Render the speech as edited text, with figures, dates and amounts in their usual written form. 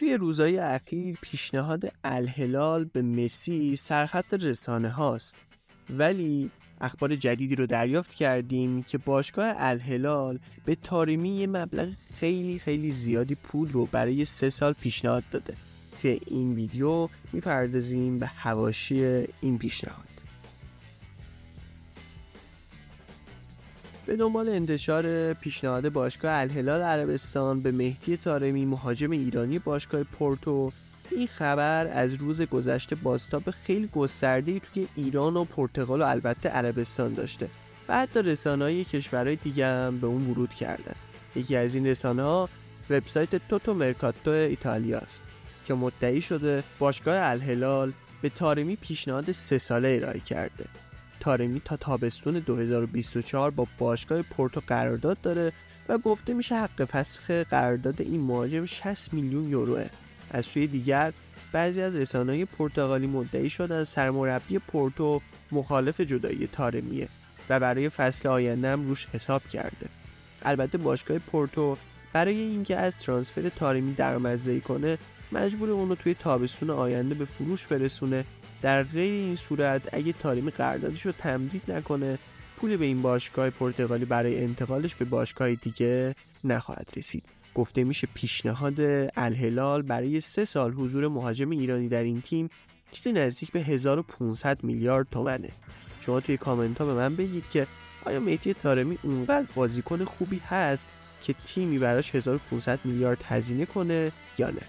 توی روزهای اخیر پیشنهاد الهلال به مسی سرخط رسانه هاست، ولی اخبار جدیدی رو دریافت کردیم که باشگاه الهلال به طارمی یه مبلغ خیلی زیادی پول رو برای 3 سال پیشنهاد داده. توی این ویدیو میپردازیم به حواشی این پیشنهاد. به دنبال انتشار پیشنهاد باشگاه الهلال عربستان به مهدی طارمی مهاجم ایرانی باشگاه پورتو، این خبر از روز گذشته بازتاب خیلی گسترده‌ای توی ایران و پرتغال و البته عربستان داشته و حتی رسانه‌های کشورهای دیگه هم به اون ورود کردن. یکی از این رسانه‌ها وبسایت توتو مرکاتو ایتالیا است که مدعی شده باشگاه الهلال به طارمی پیشنهاد 3 ساله ارائه کرده. طارمی تا تابستون 2024 با باشگاه پورتو قرارداد داره و گفته میشه حق فسخ قرارداد این مهاجم 60 میلیون یوروه. از سوی دیگر بعضی از رسانه‌های پرتغالی مدعی شدن سرمربی پورتو مخالف جدایی طارمیه و برای فصل آینده هم روش حساب کرده. البته باشگاه پورتو برای اینکه از ترانسفر طارمی درآمدزایی کنه مجبور اونو توی تابستون آینده به فروش برسونه. در غیر این صورت اگه طارمی قراردادش رو تمدید نکنه پولی به این باشگاه پرتغالی برای انتقالش به باشگاه دیگه نخواهد رسید. گفته میشه پیشنهاد الهلال برای 3 سال حضور مهاجم ایرانی در این تیم چیزی نزدیک به 1500 میلیارد تومنه. شما توی کامنت ها به من بگید که آیا مهدی طارمی اونقدر بازیکن خوبی هست که تیمی براش 1500 میلیارد هزینه کنه یا نه؟